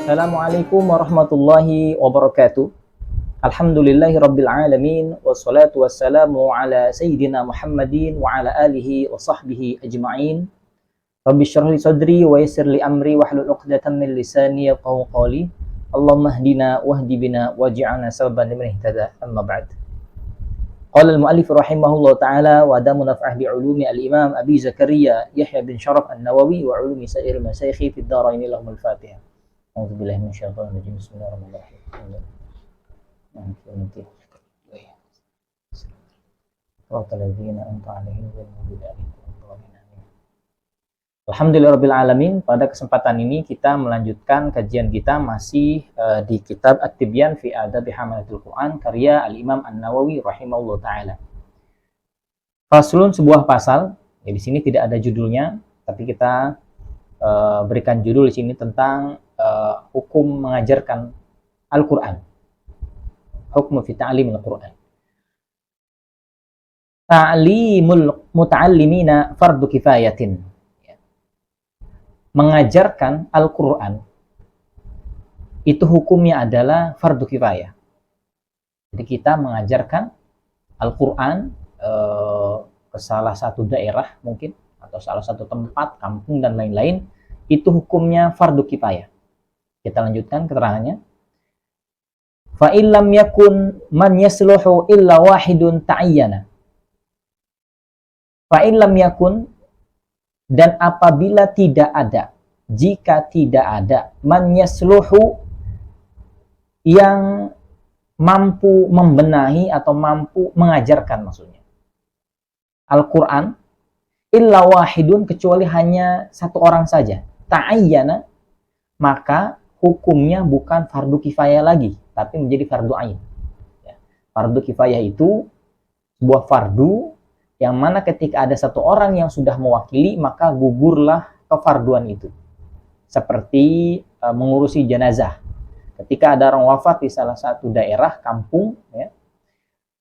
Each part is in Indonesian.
Assalamualaikum warahmatullahi wabarakatuh. Alhamdulillahi rabbil alamin. Wassalatu wassalamu ala sayyidina Muhammadin wa ala alihi wa sahbihi ajma'in. Rabbi syrah li sadri wa yassir li amri wahlul 'uqdatam min lisani yafqahu qawli. Allahumma hdina wahdi bina waj'alna sababan liman ihtada. Amma ba'd. Qala al-mu'allif rahimahullah ta'ala wa adamu naf'ah bi 'ulumi al-imam Abi Zakaria Yahya bin Sharaf an-Nawawi wa 'ulumi sa'ir masyayikhi fid dharain lahumul Fatihah. A'udzubillahi minasyaitonir rajim. Bismillahirrahmanirrahim. Alhamdulillahirabbil alamin. Pada kesempatan ini kita melanjutkan kajian kita masih di kitab At-Tibyan fi Adabi Hamalatul Quran karya Al-Imam An-Nawawi rahimahullah taala. Faslun, sebuah pasal. Ya, di sini tidak ada judulnya, tapi kita berikan judul di sini tentang hukum mengajarkan Al-Quran. Hukum fi ta'limil Quran. Ta'limul muta'allimina fardu kifayatin. Mengajarkan Al-Quran itu hukumnya adalah fardu kifayah. Jadi kita mengajarkan Al-Quran ke salah satu daerah mungkin, atau salah satu tempat, kampung dan lain-lain, itu hukumnya fardu kifayah. Kita lanjutkan keterangannya. Fa illam yakun man yasluhu illa wahidun ta'ayyana. Fa illam yakun, dan apabila tidak ada, jika tidak ada man yasluhu yang mampu membenahi atau mampu mengajarkan, maksudnya Al-Quran, illa wahidun, kecuali hanya satu orang saja, ta'ayyana, maka hukumnya bukan fardu kifayah lagi, tapi menjadi fardu ain. Ya. Fardu kifayah itu sebuah fardu yang mana ketika ada satu orang yang sudah mewakili, maka gugurlah kefarduan itu. Seperti mengurusi jenazah. Ketika ada orang wafat di salah satu daerah, kampung, ya,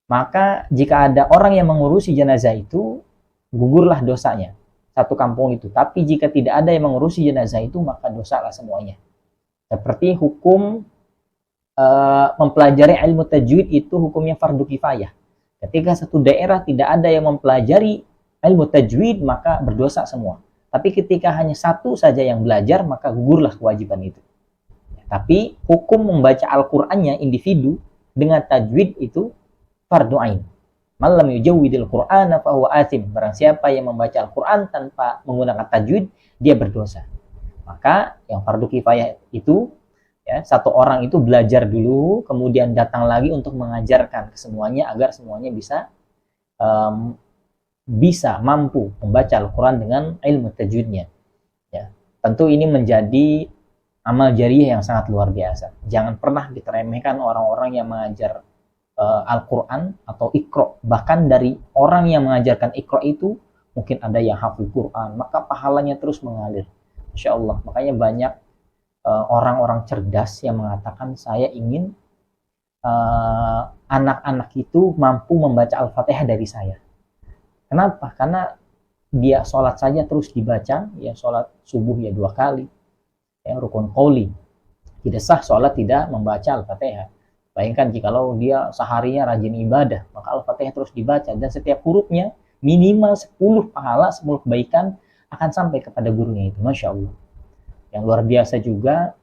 maka jika ada orang yang mengurusi jenazah itu, gugurlah dosanya satu kampung itu. Tapi jika tidak ada yang mengurusi jenazah itu, maka dosalah semuanya. Seperti hukum mempelajari ilmu tajwid itu hukumnya fardu kifayah. Ketika satu daerah tidak ada yang mempelajari ilmu tajwid, maka berdosa semua. Tapi ketika hanya satu saja yang belajar, maka gugurlah kewajiban itu. Tapi hukum membaca Al-Qur'annya individu dengan tajwid itu fardu ain. Man lam yujawwidil Qur'ana fa huwa athim. Barang siapa yang membaca Al-Qur'an tanpa menggunakan tajwid, dia berdosa. Maka yang fardu kifayah itu, ya, satu orang itu belajar dulu, kemudian datang lagi untuk mengajarkan ke semuanya agar semuanya bisa mampu membaca Al-Quran dengan ilmu tajwidnya. Ya, tentu ini menjadi amal jariyah yang sangat luar biasa. Jangan pernah diremehkan orang-orang yang mengajar Al-Quran atau Iqra. Bahkan dari orang yang mengajarkan Iqra itu mungkin ada yang hafal Quran, maka pahalanya terus mengalir. Insya Allah. Makanya banyak orang-orang cerdas yang mengatakan, saya ingin anak-anak itu mampu membaca Al-Fatihah dari saya. Kenapa? Karena dia sholat saja terus dibaca, ya sholat subuh ya 2 kali, ya rukun qauli. Tidak sah sholat tidak membaca Al-Fatihah. Bayangkan jikalau dia seharinya rajin ibadah, maka Al-Fatihah terus dibaca, dan setiap hurufnya minimal 10 pahala, 10 kebaikan akan sampai kepada gurunya itu. Masya Allah. Yang luar biasa juga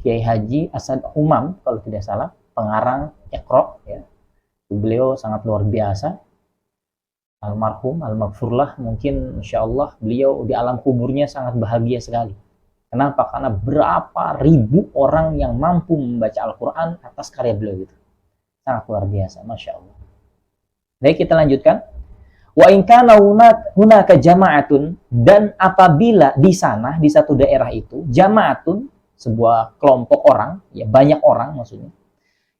Kiai Haji Asad Umam, kalau tidak salah, pengarang Iqra, ya. Beliau sangat luar biasa. Almarhum, al-maghfurlah, mungkin insya Allah beliau di alam kuburnya sangat bahagia sekali. Kenapa? Karena berapa ribu orang yang mampu membaca Al-Quran atas karya beliau itu. Sangat luar biasa, Masya Allah. Baik, kita lanjutkan. Wa in kana hunaka jama'atun, dan apabila di sana, di satu daerah itu, jama'atun, sebuah kelompok orang, ya banyak orang maksudnya,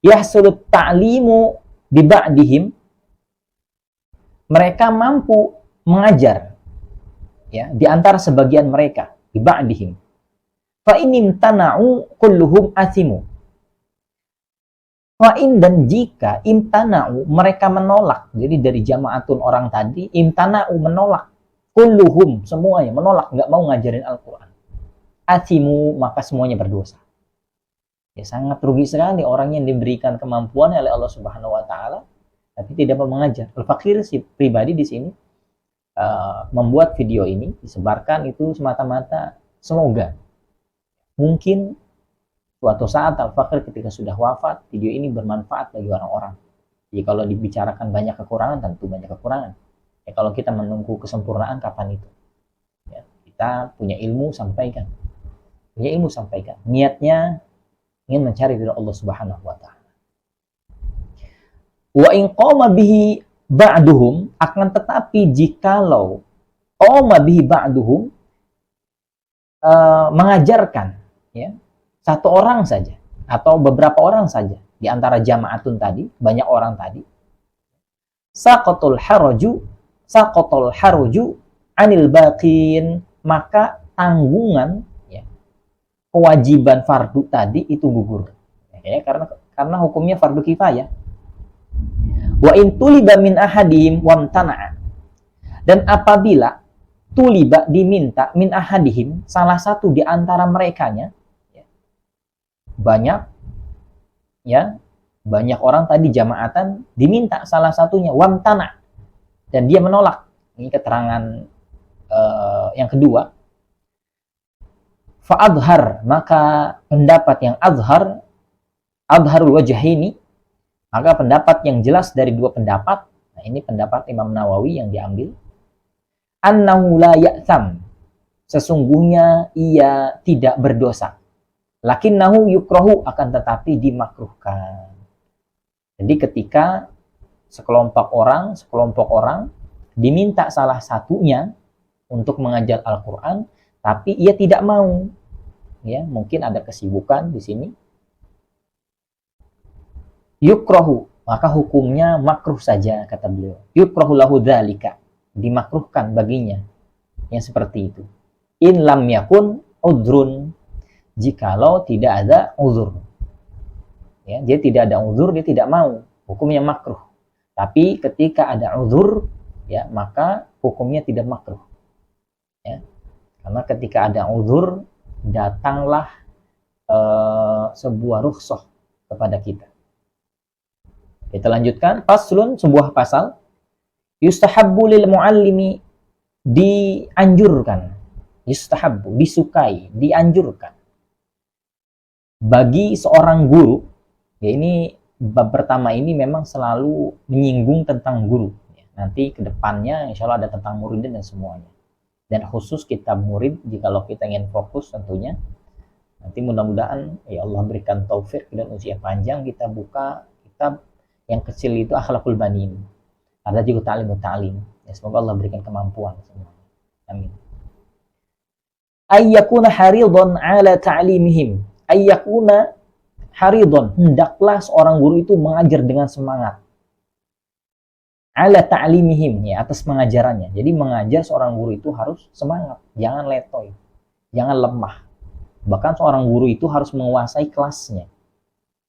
yahsulut ta'limu bi ba'dihim, mereka mampu mengajar, ya, di antara sebagian mereka, bi ba'dihim. Fa in imtana'u kulluhum athimu. Fa'in, dan jika imtana'u, mereka menolak, jadi dari jama'atun orang tadi, imtana'u menolak, kulluhum, semuanya menolak, nggak mau ngajarin Al-Quran, athimu, maka semuanya berdosa. Ya sangat rugi sekali orang yang diberikan kemampuan oleh Allah Subhanahu wa taala tapi tidak mau mengajar. Al-Fakir si pribadi di sini membuat video ini disebarkan itu semata-mata semoga mungkin suatu saat Al-Fakir ketika sudah wafat, video ini bermanfaat bagi orang-orang. Jadi kalau dibicarakan banyak kekurangan, tentu banyak kekurangan. Ya kalau kita menunggu kesempurnaan, kapan itu? Ya, kita punya ilmu, sampaikan. Punya ilmu, sampaikan. Niatnya ingin mencari ridha Allah Subhanahu wa taala. Wa in qama bihi ba'duhum, akan tetapi jikalau qama bihi ba'duhum mengajarkan, ya, satu orang saja atau beberapa orang saja di antara jamaatun tadi, banyak orang tadi, saqatul haraju anil baqin, maka tanggungan, ya, kewajiban fardu tadi itu gugur, ya, karena hukumnya fardu kifayah. Wa in tuliba min ahadihim wamtana'a, dan apabila tuliba diminta min ahadihim, salah satu di antara merekanya, ya, banyak orang tadi jamaatan diminta salah satunya wamtana dan dia menolak. Ini keterangan yang kedua. Fa'adhar, maka pendapat yang adharul wajhaini, maka pendapat yang jelas dari dua pendapat. Nah, ini pendapat Imam Nawawi yang diambil. Annahu la ya'tham, sesungguhnya ia tidak berdosa. Lakinnahu yukrahu, akan tetapi dimakruhkan. Jadi ketika sekelompok orang diminta salah satunya untuk mengajar Al-Quran, tapi ia tidak mau, ya, mungkin ada kesibukan di sini. Yukrahu, maka hukumnya makruh saja, kata beliau. Yukrahu lahu dzalika, dimakruhkan baginya yang seperti itu. In lam yakun udhrun, jikalau tidak ada uzur, ya, dia tidak ada uzur, dia tidak mau, hukumnya makruh. Tapi ketika ada uzur, ya, maka hukumnya tidak makruh, ya, karena ketika ada uzur datanglah sebuah rukhsah kepada kita. Kita lanjutkan. Faslun, sebuah pasal. Yustahabbu lil muallimi, dianjurkan, yustahabbu, disukai, dianjurkan bagi seorang guru. Ya, ini bab pertama ini memang selalu menyinggung tentang guru. Nanti kedepannya insya Allah ada tentang muridin dan semuanya. Dan khusus kitab murid, jikalau kita ingin fokus tentunya. Nanti mudah-mudahan ya Allah berikan taufik dan usia panjang, kita buka kitab yang kecil itu Akhlaqul Banin. Ada juga ta'lim. Ya, semoga Allah berikan kemampuan semua. Amin. Ayyakuna haridun ala ta'limihim. Ayyakuna haridun, hendaklah seorang guru itu mengajar dengan semangat. Ala ta'limihim, ya, atas pengajarannya. Jadi mengajar seorang guru itu harus semangat, jangan letoy, jangan lemah. Bahkan seorang guru itu harus menguasai kelasnya.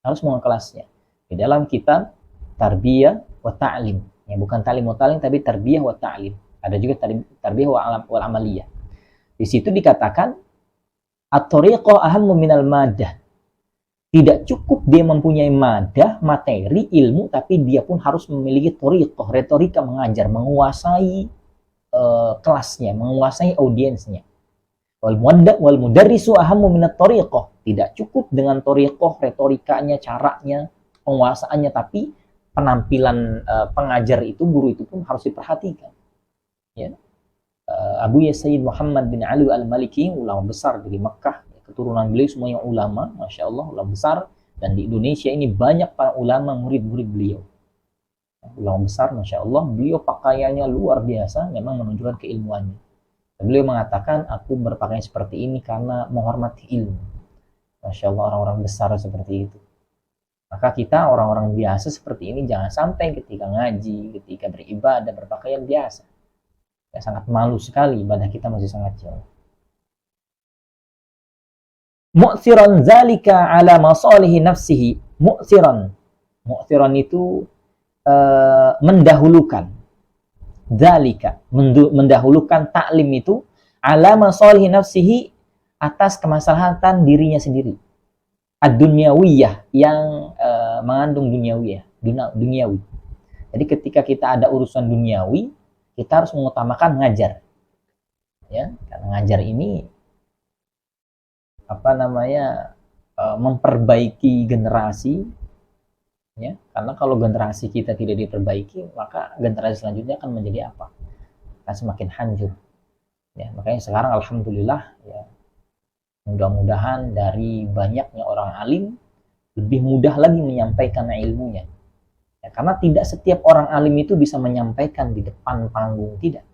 Harus menguasai kelasnya. Di dalam kitab Tarbiyah wa Ta'lim, ya, bukan Ta'lim wa Ta'lim tapi Tarbiyah wa Ta'lim. Ada juga Tarbiyah wal Amaliyah. Di situ dikatakan at-tariqah ahammu minal madah. Tidak cukup dia mempunyai madah, materi, ilmu, tapi dia pun harus memiliki tariqah, retorika mengajar, menguasai kelasnya, menguasai audiensnya. Wal mudarrisu ahammu minat tariqah. Tidak cukup dengan tariqah, retorikanya, caranya, penguasaannya, tapi penampilan pengajar itu, guru itu pun harus diperhatikan. Ya. Abu Sayyid Muhammad bin Ali al-Maliki, ulama besar dari Mekah, keturunan beliau semuanya ulama, Masya Allah, ulama besar. Dan di Indonesia ini banyak para ulama murid-murid beliau, ulama besar, Masya Allah. Beliau pakaiannya luar biasa, memang menunjukkan keilmuannya. Dan beliau mengatakan, aku berpakaian seperti ini karena menghormati ilmu. Masya Allah, orang-orang besar seperti itu. Maka kita orang-orang biasa seperti ini jangan sampai ketika ngaji, ketika beribadah berpakaian biasa. Ya, sangat malu sekali, ibadah kita masih sangat jauh. Mu'thiran zalika ala masalihi nafsihi. Mu'thiran itu mendahulukan. Zalika, mendahulukan taklim itu ala masalihi nafsihi, atas kemaslahatan dirinya sendiri. ad-dunyawiyah, yang mengandung duniawi. Jadi ketika kita ada urusan duniawi, kita harus mengutamakan ngajar. Ya, karena ngajar ini memperbaiki generasi, ya. Karena kalau generasi kita tidak diperbaiki, maka generasi selanjutnya akan menjadi apa? Akan semakin hancur. Ya, makanya sekarang alhamdulillah, ya, mudah-mudahan dari banyaknya orang alim lebih mudah lagi menyampaikan ilmunya. Ya, karena tidak setiap orang alim itu bisa menyampaikan di depan panggung, tidak.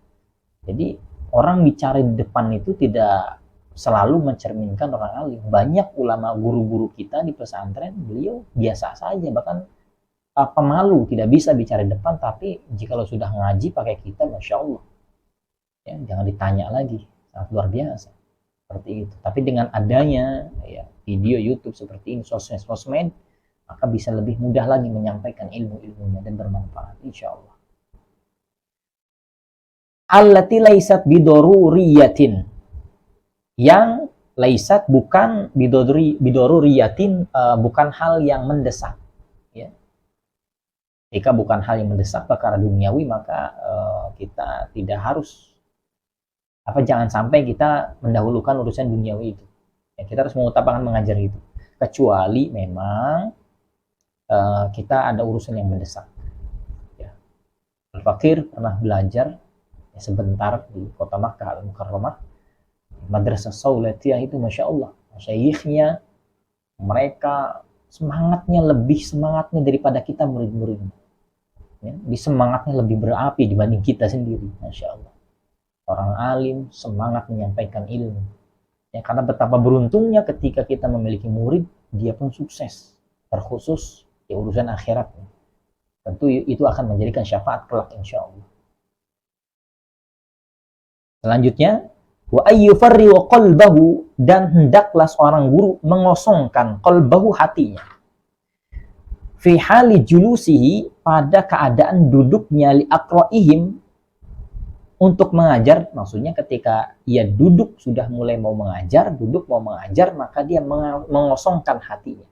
Jadi orang bicara di depan itu tidak selalu mencerminkan orang alim. Banyak ulama guru-guru kita di pesantren, beliau biasa saja, bahkan pemalu, tidak bisa bicara di depan, tapi jikalau sudah ngaji pakai kita, Masya Allah, ya, jangan ditanya lagi, sangat luar biasa. Seperti itu. Tapi dengan adanya, ya, video YouTube seperti ini, sosmed, maka bisa lebih mudah lagi menyampaikan ilmu-ilmunya dan bermanfaat, insya Allah. Allati laisat bidoruriyatin, yang laisat bukan bidoruriyatin, bukan hal yang mendesak. Ya. Jika bukan hal yang mendesak perkara duniawi, maka kita tidak harus, jangan sampai kita mendahulukan urusan duniawi itu. Ya, kita harus mengutamakan mengajar itu. Kecuali memang kita ada urusan yang mendesak. Ya. Al-Fakir pernah belajar sebentar di kota Makkah Al-Mukarramah, Madrasah Saulatiyah itu, Masya Allah, masyayikhnya, mereka lebih semangatnya daripada kita murid-muridnya. Ya, semangatnya lebih berapi dibanding kita sendiri, Masya Allah. Orang alim semangat menyampaikan ilmu. Ya, karena betapa beruntungnya ketika kita memiliki murid, dia pun sukses, terkhusus di urusan akhiratnya. Tentu itu akan menjadikan syafaat kelak, insya Allah. Selanjutnya, wa ayyufarri wa qalbahu, dan hendaklah seorang guru mengosongkan qalbahu, hatinya, fi hali julusihi, pada keadaan duduknya, li aqraihim, untuk mengajar. Maksudnya ketika ia duduk sudah mulai mau mengajar, maka dia mengosongkan hatinya.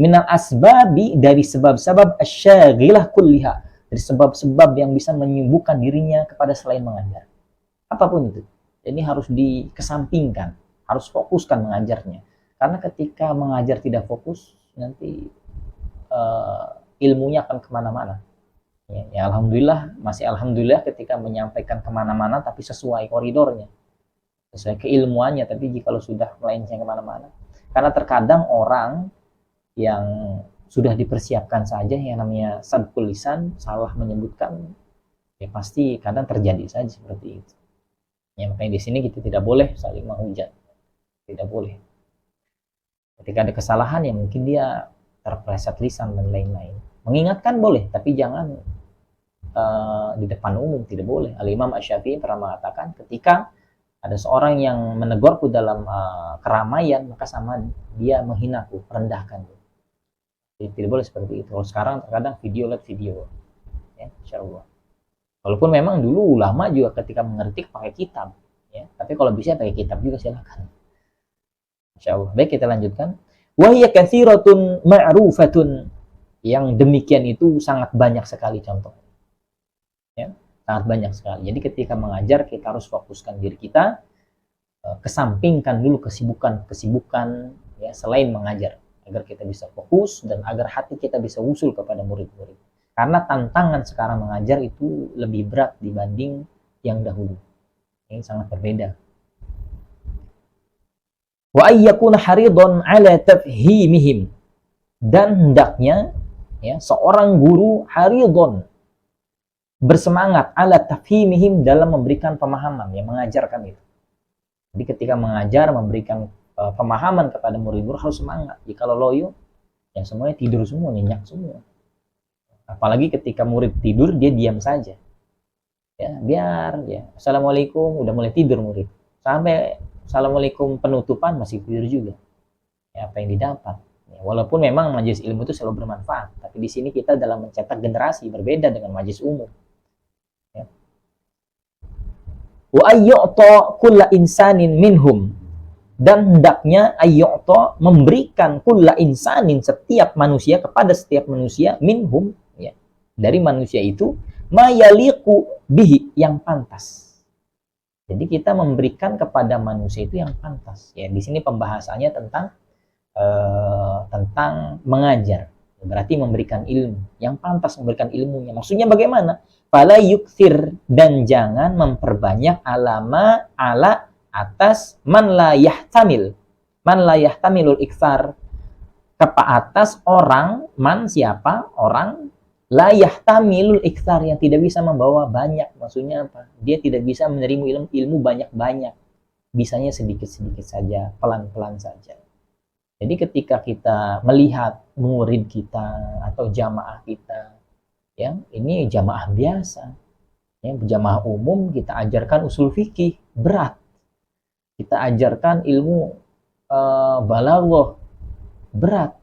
Minal asbabi, dari sebab-sebab asyaghilah kulliha, dari sebab-sebab yang bisa menyibukkan dirinya kepada selain mengajar. Apapun itu, ini harus dikesampingkan, harus fokuskan mengajarnya. Karena ketika mengajar tidak fokus, nanti ilmunya akan kemana-mana. Ya, alhamdulillah, masih alhamdulillah ketika menyampaikan kemana-mana, tapi sesuai koridornya, sesuai keilmuannya. Tapi jika sudah melenceng kemana-mana, karena terkadang orang yang sudah dipersiapkan saja, yang namanya sadqul lisan, salah menyebutkan, ya pasti kadang terjadi saja seperti itu. Ya, makanya di sini kita tidak boleh saling menghujat, tidak boleh. Ketika ada kesalahan, ya mungkin dia terpleset lisan dan lain-lain. Mengingatkan boleh, tapi jangan di depan umum, tidak boleh. Al-Imam Asy-Syafi'i pernah mengatakan, ketika ada seorang yang menegurku dalam keramaian, maka sama dia menghinaku, merendahkan. Jadi tidak boleh seperti itu. Kalau sekarang terkadang video lihat video, ya, insya Allah. Walaupun memang dulu ulama juga ketika mengerti pakai kitab, ya. Tapi kalau bisa pakai kitab juga silakan. Insyaallah. Baik, kita lanjutkan. Wa hiya katsiratun ma'rufatun, yang demikian itu sangat banyak sekali contohnya. Ya, sangat banyak sekali. Jadi ketika mengajar kita harus fokuskan diri kita, kesampingkan dulu kesibukan ya selain mengajar, agar kita bisa fokus dan agar hati kita bisa usul kepada murid-murid. Karena tantangan sekarang mengajar itu lebih berat dibanding yang dahulu. Ini sangat berbeda. Wa ayyakuna haridun ala tafhimihim, dan hendaknya, ya, seorang guru haridun, bersemangat, ala tafhimihim, dalam memberikan pemahaman, yang mengajarkan itu. Jadi ketika mengajar, memberikan pemahaman kepada murid-murid harus semangat. Jika loyo, ya semuanya tidur semua, nyenyak semua. Apalagi ketika murid tidur, dia diam saja. Ya, biar ya. Assalamualaikum, udah mulai tidur murid. Sampai Assalamualaikum penutupan masih tidur juga. Ya, apa yang didapat? Ya, walaupun memang majelis ilmu itu selalu bermanfaat, tapi di sini kita dalam mencetak generasi, berbeda dengan majelis umum. Ya. Wa ayyu'ta kulla insanin minhum, dan hendaknya ayyu'ta memberikan kulla insanin setiap manusia kepada setiap manusia minhum ya dari manusia itu mayaliku bihi yang pantas. Jadi kita memberikan kepada manusia itu yang pantas ya. Di sini pembahasannya tentang mengajar. Berarti memberikan ilmu yang pantas, memberikan ilmunya. Maksudnya bagaimana? Fala yukthir, dan jangan memperbanyak ala atas man la yahtamilul iktsar, ke atas orang, man siapa? Orang la yahtamilul iktsar, yang tidak bisa membawa banyak. Maksudnya apa? Dia tidak bisa menerima ilmu banyak-banyak. Bisanya sedikit-sedikit saja, pelan-pelan saja. Jadi ketika kita melihat murid kita atau jamaah kita, ya ini jamaah biasa, ya jamaah umum, kita ajarkan usul fikih berat, kita ajarkan ilmu balaghah berat,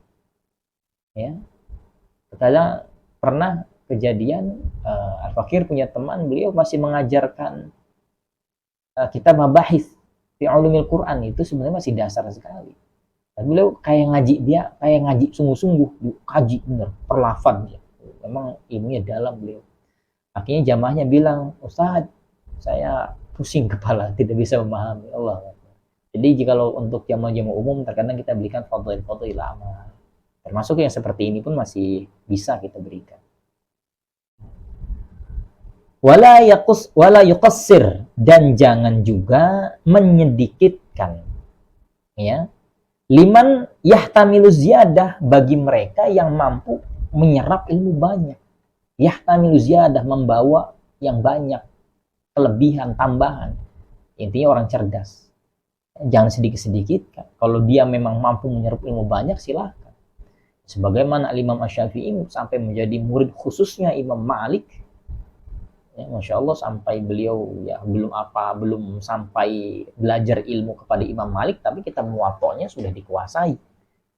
ya. Kadang pernah kejadian Al-Fakir punya teman, beliau masih mengajarkan kitab mabahis fi ulumil Quran, itu sebenarnya masih dasar sekali. Dan beliau kayak ngaji sungguh-sungguh, kaji bener, perlafan dia. Memang ilmunya dalam beliau. Akhirnya jamaahnya bilang, Ustaz, saya pusing kepala, tidak bisa memahami. Allah. Jadi jikalau untuk jamaah-jamaah umum, terkadang kita berikan fadhil-fadhil amal. Termasuk yang seperti ini pun masih bisa kita berikan. Wala yuqassir, dan jangan juga menyedikitkan. Ya. Liman yahtamilu ziyadah, bagi mereka yang mampu menyerap ilmu banyak. Yahtamilu ziyadah, membawa yang banyak, kelebihan, tambahan. Intinya orang cerdas. Jangan sedikit-sedikit. Kalau dia memang mampu menyerap ilmu banyak, silahkan. Sebagaimana Imam Asy-Syafi'i sampai menjadi murid khususnya Imam Malik. Ya, Masya Allah, sampai beliau ya belum sampai belajar ilmu kepada Imam Malik, tapi kita muwatta'nya sudah dikuasai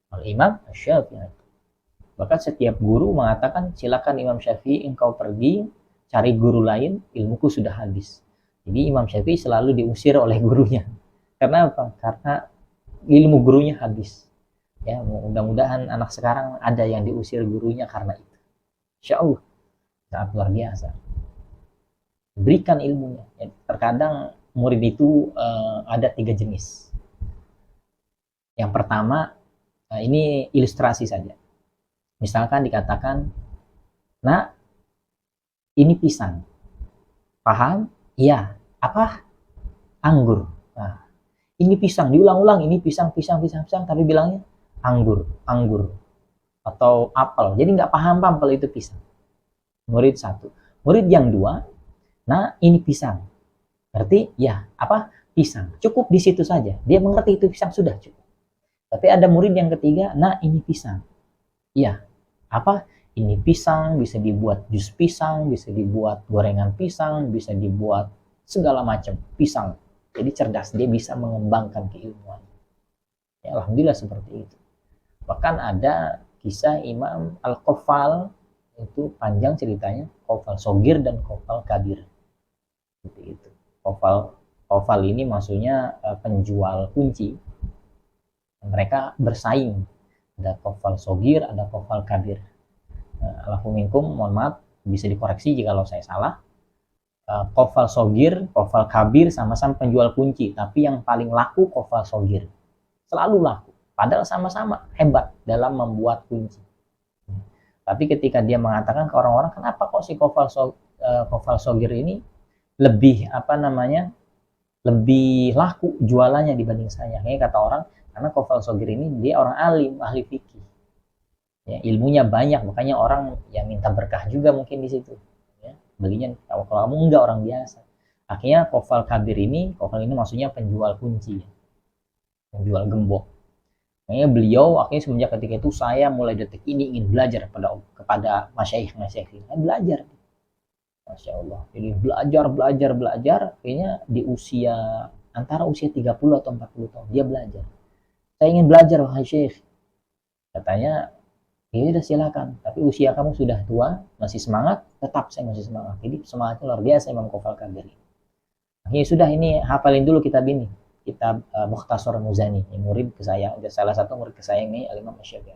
oleh Imam Syafi'i. Bahkan setiap guru mengatakan, silakan Imam Syafi'i, engkau pergi cari guru lain, ilmuku sudah habis. Jadi Imam Syafi'i selalu diusir oleh gurunya. Karena apa? Karena ilmu gurunya habis. Ya, mudah-mudahan anak sekarang ada yang diusir gurunya karena itu. Insya Allah, sangat luar biasa. Berikan ilmunya. Ya, terkadang murid itu ada 3 jenis. Yang pertama, ini ilustrasi saja. Misalkan dikatakan, nah ini pisang. Paham? Iya. Apa? Anggur. Nah, ini pisang. Diulang-ulang, ini pisang, tapi bilangnya anggur. Atau apel. Jadi nggak paham kalau itu pisang. Murid 1. Murid yang 2, nah ini pisang. Berarti ya apa? Pisang. Cukup di situ saja. Dia mengerti itu pisang, sudah cukup. Tapi ada murid yang ketiga, nah ini pisang. Iya. Apa? Ini pisang, bisa dibuat jus pisang, bisa dibuat gorengan pisang, bisa dibuat segala macam pisang. Jadi cerdas, dia bisa mengembangkan keilmuan. Ya, alhamdulillah seperti itu. Bahkan ada kisah Imam Al-Qafal, itu panjang ceritanya, Qafal Shogir dan Qafal Kabir. Itu. Qafal ini maksudnya penjual kunci. Mereka bersaing. Ada Qafal Shogir, ada Qafal Kabir. Alaikum minkum, mohon maaf, bisa dikoreksi jika saya salah. Qafal Shogir, Qafal Kabir sama-sama penjual kunci, tapi yang paling laku Qafal Shogir. Selalu laku. Padahal sama-sama hebat dalam membuat kunci. Tapi ketika dia mengatakan ke orang-orang, kenapa kok si Qafal Shogir ini lebih lebih laku jualannya dibanding saya? Kayaknya kata orang, karena Qafal Shogir ini dia orang alim, ahli fikih. Ya, ilmunya banyak, makanya orang yang minta berkah juga mungkin di situ. Ya, belinya kalau kamu enggak orang biasa. Akhirnya Qafal ini maksudnya penjual kunci, penjual gembok. Makanya beliau akhirnya semenjak ketika itu, saya mulai detik ini ingin belajar kepada masyaikh ini. Belajar. Masya Allah. Jadi belajar. Akhirnya di antara usia 30 atau 40 tahun dia belajar. Saya ingin belajar, wahai syekh. Katanya, ya udah silakan. Tapi usia kamu sudah tua, masih semangat, tetap saya masih semangat. Jadi semangatnya luar biasa Imam Qafal Kabir. Akhirnya sudah, ini hafalin dulu kitab ini. kitab Mukhtasar Muzani, murid kesayang, salah satu murid kesayangan Imam Asy-Syafi'i.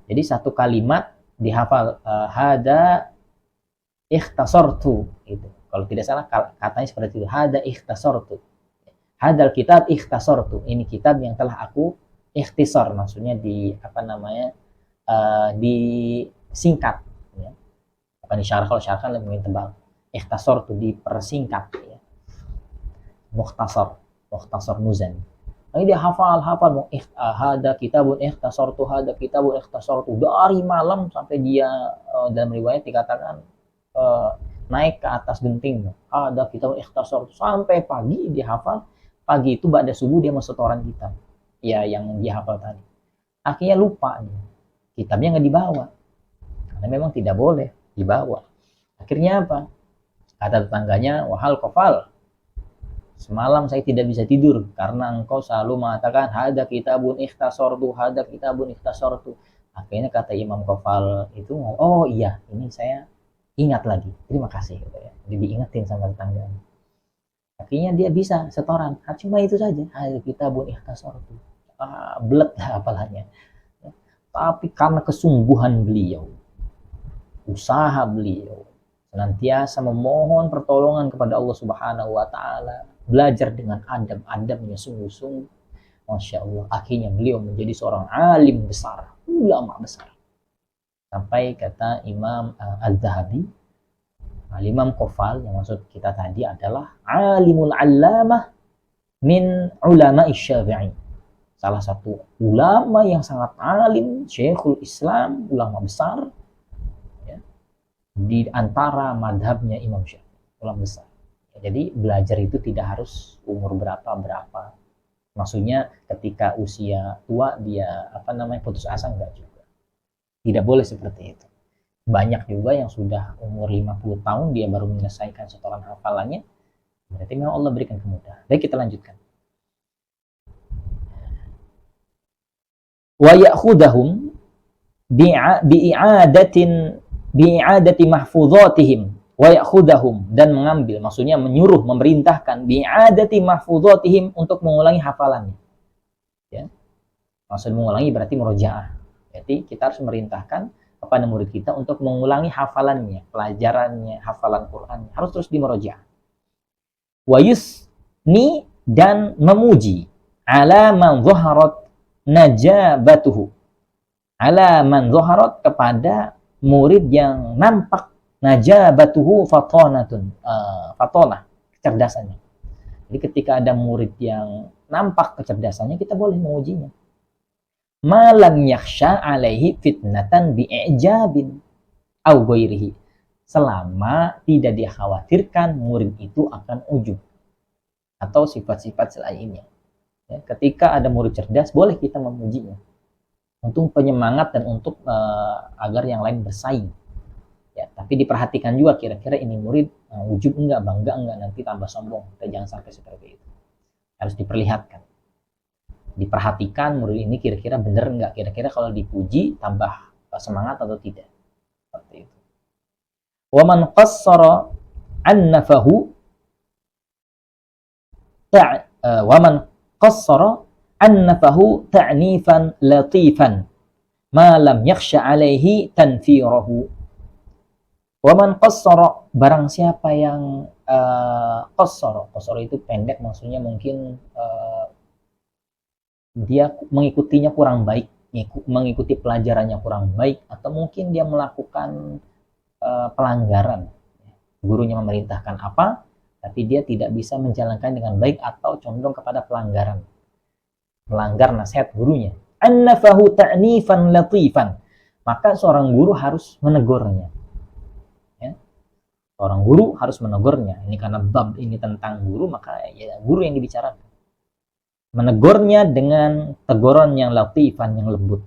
Jadi satu kalimat dihafal, hada ikhtasartu, itu. Kalau tidak salah katanya seperti itu, hada ikhtasartu. Hadal kitab ikhtasartu. Ini kitab yang telah aku ikhtisar, maksudnya disingkat, ya. Bukan disyarah, kalau syarah kan lebih tebal. Ikhtasartu dipersingkat, ya. Mukhtasar Muzani. Ini dia hafal hada kitabun ikhtasartu dari malam sampai dia, dalam riwayat dikatakan naik ke atas genting, ada kitabun ikhtasartu sampai pagi dia hafal. Pagi itu ba'da subuh dia mau setoran kitab, ya, yang dia hafal tadi. Akhirnya lupa nih, kitabnya nggak dibawa karena memang tidak boleh dibawa. Akhirnya apa? Kata tetangganya, wahal kofal, semalam saya tidak bisa tidur karena engkau selalu mengatakan hada kitabun ikhtasartu. Akhirnya kata Imam Kofal itu, oh iya, ini saya ingat lagi, terima kasih, gitu ya. Jadi diingetin sama tetangganya. Akhirnya dia bisa setoran, cuma itu saja, hada kitabun ikhtasartu. Belet lah apalanya. Tapi karena kesungguhan beliau, usaha beliau, senantiasa memohon pertolongan kepada Allah Subhanahu wa Ta'ala, belajar dengan adab-adabnya sungguh-sungguh, Masya Allah, akhirnya beliau menjadi seorang alim besar, ulama besar. Sampai kata Imam Al-Zahabi, Imam Kofal yang maksud kita tadi adalah alimul allamah min ulama Syafi'i, salah satu ulama yang sangat alim, Syekhul Islam, ulama besar, ya, di antara madhabnya Imam Syafi'i, ulama besar. Jadi belajar itu tidak harus umur berapa, maksudnya ketika usia tua dia putus asa, enggak juga, tidak boleh seperti itu. Banyak juga yang sudah umur 50 tahun dia baru menyelesaikan setoran hafalannya, berarti memang Allah berikan kemudahan. Baik, kita lanjutkan. Wa ya'khudahum bi'adati mahfuzatihim, wa ya'khudahum, dan mengambil, maksudnya menyuruh, memerintahkan, bi'adati mahfuzatihim, untuk mengulangi hafalannya, ya. Maksud mengulangi berarti murojaah. Jadi kita harus merintahkan kepada murid kita untuk mengulangi hafalannya, pelajarannya, hafalan Quran harus terus dimurojaah. Wa yusni, dan memuji, ala man zaharat najabatuhu, ala man zaharat, kepada murid yang nampak najabatuhu fatonah, kecerdasannya. Jadi ketika ada murid yang nampak kecerdasannya, kita boleh memujinya. Malam yakhsha alaihi fitnatan bi'ijabin au ghairihi, selama tidak dikhawatirkan murid itu akan ujub atau sifat-sifat selainnya, ya. Ketika ada murid cerdas, boleh kita memujinya untuk penyemangat dan untuk agar yang lain bersaing, ya. Tapi diperhatikan juga kira-kira ini murid ujub enggak, bangga enggak, nanti tambah sombong. Kita jangan sampai seperti itu, harus diperlihatkan, diperhatikan murid ini kira-kira benar enggak, kira-kira kalau dipuji tambah semangat atau tidak, seperti itu. Wa man qassara an nafahu wa man qassara an nafahu ta'nifan latifan ma lam yakhsha alaihi tanfirahu. Wa man qassara, barang siapa yang qassara itu pendek, maksudnya mungkin dia mengikutinya kurang baik, mengikuti pelajarannya kurang baik, atau mungkin dia melakukan pelanggaran. Gurunya memerintahkan apa, tapi dia tidak bisa menjalankan dengan baik atau condong kepada pelanggaran, melanggar nasihat gurunya. Annafahu ta'nifan latifan, maka seorang guru harus menegurnya, ya. Seorang guru harus menegurnya. Ini karena bab ini tentang guru, maka ya guru yang dibicarakan. Menegurnya dengan teguran yang latifan, yang lembut.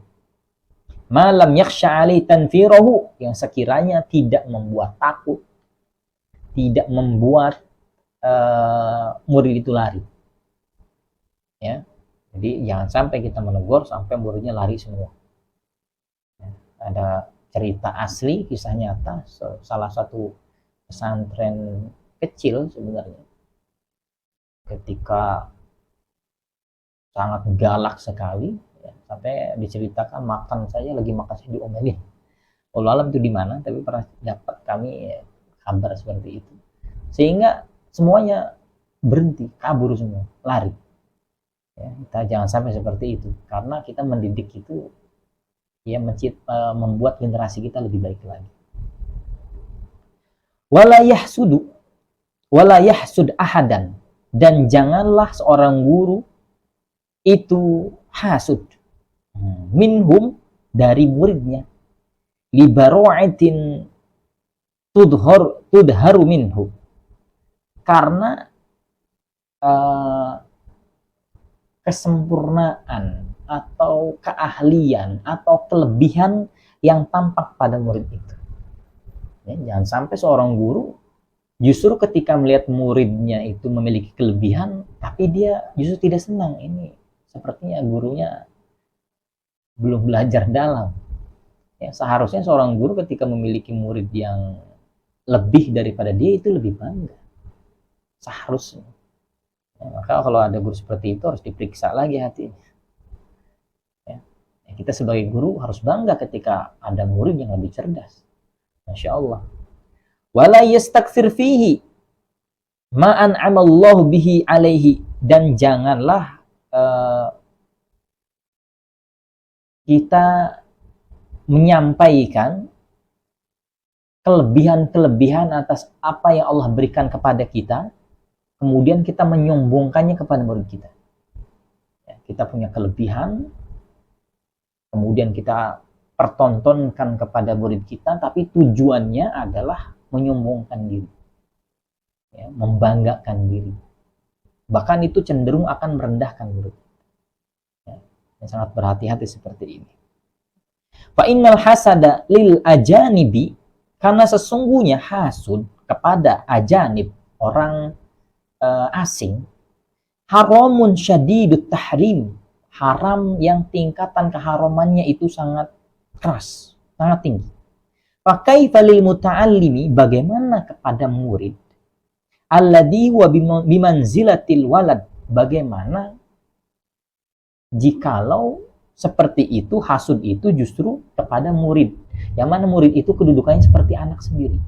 Malam yakhsha alai tanfirahu, yang sekiranya tidak membuat takut, tidak membuat murid itu lari, ya. Jadi jangan sampai kita menegur sampai muridnya lari semua, ya. Ada cerita asli, kisah nyata, salah satu pesantren kecil sebenarnya, ketika sangat galak sekali, ya, sampai diceritakan saya lagi makan diomelin. Wallahu alam itu di mana, tapi pernah dapat kami kabar seperti itu. Sehingga semuanya berhenti, kabur semua, lari. Ya, kita jangan sampai seperti itu, karena kita mendidik itu ya membuat generasi kita lebih baik lagi. Wala yahsud ahadan, dan janganlah seorang guru itu hasud minhum, dari muridnya, libaru'atin tudharu minhu, karena kesempurnaan atau keahlian atau kelebihan yang tampak pada murid itu. Ya, jangan sampai seorang guru justru ketika melihat muridnya itu memiliki kelebihan, tapi dia justru tidak senang. Ini sepertinya gurunya belum belajar dalam. Ya, seharusnya seorang guru ketika memiliki murid yang lebih daripada dia itu lebih bangga. Seharusnya. Ya, maka kalau ada guru seperti itu harus diperiksa lagi hatinya. Ya, kita sebagai guru harus bangga ketika ada murid yang lebih cerdas. Masya Allah. Wala yastakthir fihi ma an'amallahu bihi alaihi, dan janganlah kita menyampaikan kelebihan-kelebihan atas apa yang Allah berikan kepada kita, kemudian kita menyombongkannya kepada murid kita. Ya, kita punya kelebihan, kemudian kita pertontonkan kepada murid kita, tapi tujuannya adalah menyombongkan diri, ya, membanggakan diri. Bahkan itu cenderung akan merendahkan murid. Ya, sangat berhati-hati seperti ini. Fa innal hasada lil ajanibi, karena sesungguhnya hasud kepada ajanib, orang asing, haramun syadidut tahrim, haram yang tingkatan keharamannya itu sangat keras, sangat tinggi. Fakaifa lil muta'allimi, bagaimana kepada murid, alladhi wa bimanzilatil walad, bagaimana jikalau seperti itu, hasud itu justru kepada murid, yang mana murid itu kedudukannya seperti anak sendiri.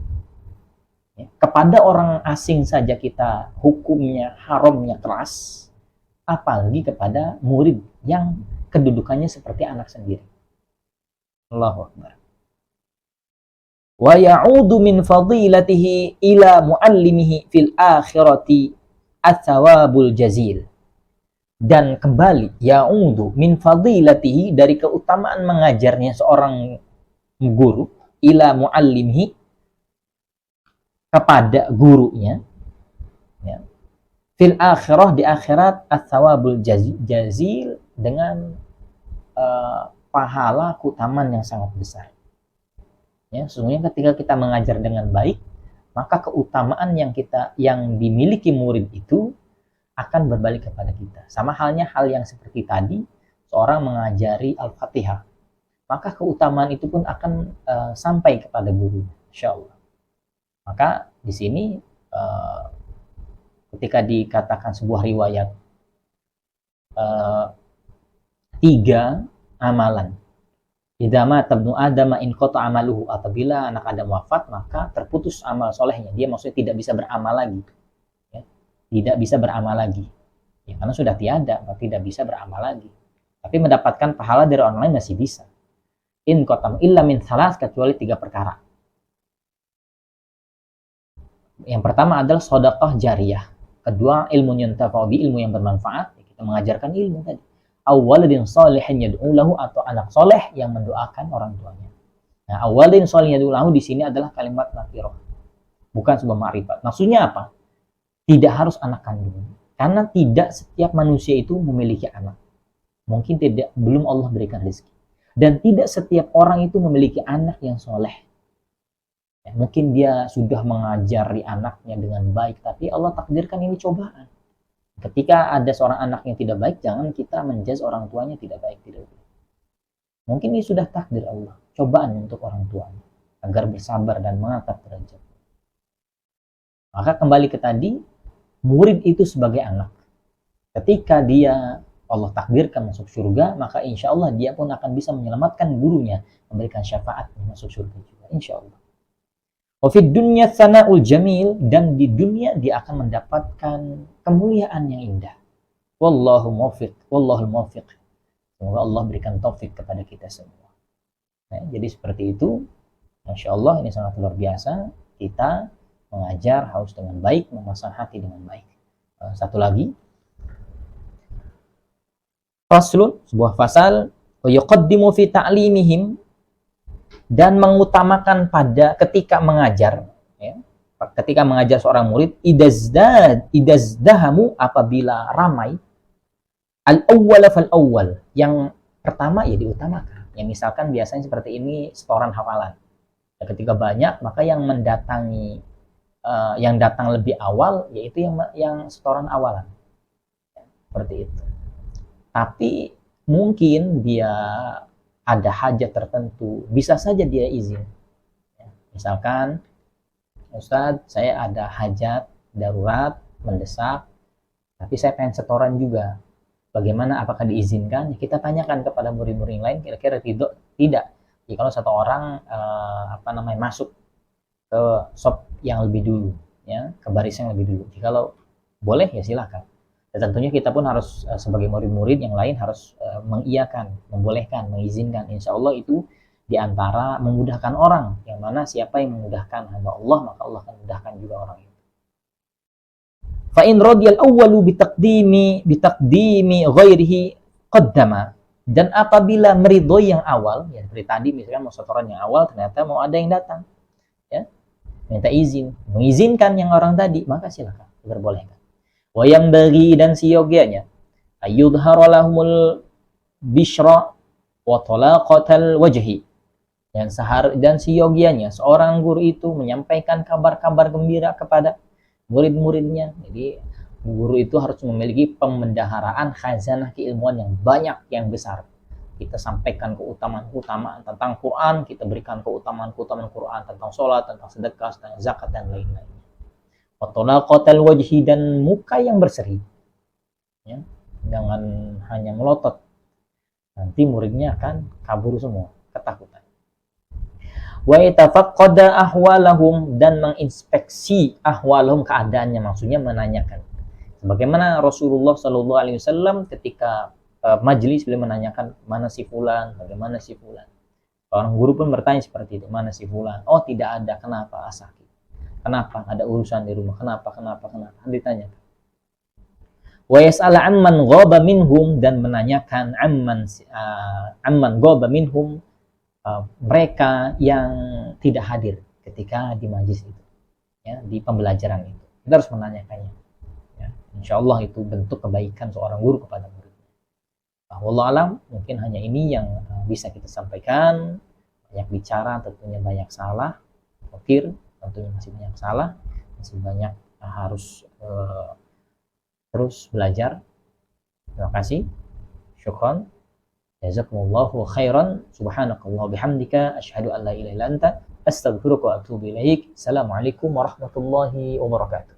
Ya, kepada orang asing saja kita hukumnya haramnya keras, apalagi kepada murid yang kedudukannya seperti anak sendiri. Allahu Akbar. Wa ya'udu min fadilatihi ila muallimihi fil akhirati ats-tsawabul jazil. Dan kembali ya'udu min fadilatihi, dari keutamaan mengajarnya seorang guru, ila muallimihi, kepada gurunya, ya, fil akhirah, di akhirat, ats-tsawabul jazil, dengan pahala keutamaan yang sangat besar. Ya, sesungguhnya ketika kita mengajar dengan baik, maka keutamaan yang dimiliki murid itu akan berbalik kepada kita. Sama halnya hal yang seperti tadi, seorang mengajari Al-Fatihah, maka keutamaan itu pun akan sampai kepada guru, insyaallah. Maka di sini ketika dikatakan sebuah riwayat 3 amalan, idza mata ibnu adam in qata amaluhu, apabila anak Adam wafat maka terputus amal solehnya. Dia maksudnya tidak bisa beramal lagi, ya, tidak bisa beramal lagi, ya, karena sudah tiada, tidak bisa beramal lagi. Tapi mendapatkan pahala dari orang lain masih bisa. In qata illa min salas, kecuali 3 perkara. Yang pertama adalah sedekah jariyah, kedua ilmu yuntafa'u bi, ilmu yang bermanfaat, kita mengajarkan ilmu tadi. Awwaladin sholihin yad'u lahu, atau anak soleh yang mendoakan orang tuanya. Nah, awwaladin sholihin yad'u lahu di sini adalah kalimat nakirah, bukan sebuah ma'rifat. Maksudnya apa? Tidak harus anak kandung, karena tidak setiap manusia itu memiliki anak. Mungkin belum Allah berikan rezeki, dan tidak setiap orang itu memiliki anak yang soleh. Ya, mungkin dia sudah mengajari anaknya dengan baik, tapi Allah takdirkan ini cobaan. Ketika ada seorang anak yang tidak baik, jangan kita menjudge orang tuanya tidak baik, tidak baik. Mungkin ini sudah takdir Allah, cobaan untuk orang tuanya, agar bersabar dan mengangkat derajat. Maka kembali ke tadi, murid itu sebagai anak. Ketika dia Allah takdirkan masuk surga, maka insya Allah dia pun akan bisa menyelamatkan gurunya, memberikan syafaat masuk surga juga, insya Allah. Wa fid dunya tsana'ul jamil, dan di dunia dia akan mendapatkan kemuliaan yang indah. Wallahu muwaffiq, wallahul muwaffiq. Semoga Allah berikan taufik kepada kita semua. Nah, jadi seperti itu. Insya Allah ini sangat luar biasa. Kita mengajar harus dengan baik, memasang hati dengan baik. Satu lagi. Faslun, sebuah fasal. Wa yuqaddimu fi ta'limihim, dan mengutamakan pada ketika mengajar, ya, ketika mengajar seorang murid, idazdahamu, apabila ramai, al-awwal fal-awwal, yang pertama ya diutamakan. Yang misalkan biasanya seperti ini setoran hafalan. Ya, ketika banyak, maka yang mendatangi, yang datang lebih awal, yaitu yang setoran awalan. Ya, seperti itu. Tapi mungkin dia ada hajat tertentu, bisa saja dia izin. Misalkan, Ustadz, saya ada hajat darurat, mendesak, tapi saya pengen setoran juga. Bagaimana, apakah diizinkan? Kita tanyakan kepada murid-murid yang lain, kira-kira tidak. Jadi kalau satu orang masuk ke shop yang lebih dulu, ya, ke baris yang lebih dulu. Jadi kalau boleh ya silakan. Dan tentunya kita pun harus sebagai murid-murid yang lain harus mengiyakan, membolehkan, mengizinkan. Insya Allah itu diantara memudahkan orang. Yang mana siapa yang memudahkan hamba Allah, maka Allah akan mudahkan juga orang itu. Fa in radiyal awwalu bitaqdimi ghairihi qaddama, dan apabila meridhoi yang awal, ya seperti tadi misalkan mau setoran yang awal, ternyata mau ada yang datang, ya, minta izin, mengizinkan yang orang tadi, maka silakan, diperbolehkan. Wa yang bagi, dan siyogianya, ayyudhara lahumul bishra wa talaqatal wajhi, dan siyogianya seorang guru itu menyampaikan kabar-kabar gembira kepada murid-muridnya. Jadi guru itu harus memiliki pemendaharaan khazanah keilmuan yang banyak, yang besar. Kita sampaikan keutamaan-keutamaan tentang Quran, kita berikan keutamaan-keutamaan Quran tentang sholat, tentang sedekah, tentang zakat, dan lain-lain. Watolaqatal wajhi, dan muka yang berseri, ya, jangan hanya melotot, nanti muridnya akan kabur semua, ketakutan. Wa yatafaqqada ahwalahum, dan menginspeksi ahwalahum, keadaannya, maksudnya menanyakan. Sebagaimana Rasulullah SAW ketika majlis beliau menanyakan, mana si fulan, bagaimana si fulan. Orang guru pun bertanya seperti itu, mana si fulan? Oh, tidak ada. Kenapa? Sakit. Kenapa? Ada urusan di rumah. Kenapa? Ditanya. Wa yas'ala amman ghaba minhum, dan menanyakan amman ghaba minhum, mereka yang tidak hadir ketika di majlis itu, ya, di pembelajaran itu. Kita harus menanyakannya. Ya, insya Allah itu bentuk kebaikan seorang guru kepada muridnya. Wallahu alam, mungkin hanya ini yang bisa kita sampaikan. Banyak bicara, tentunya banyak salah. Fakir, tentunya masih banyak salah, masih banyak harus terus belajar. Terima kasih. Syukran. Jazakumullahu khairan. Subhanakallah bihamdika, asyhadu an la ilaha illa anta, astaghfiruka wa atubu ilaik. Assalamualaikum warahmatullahi wabarakatuh.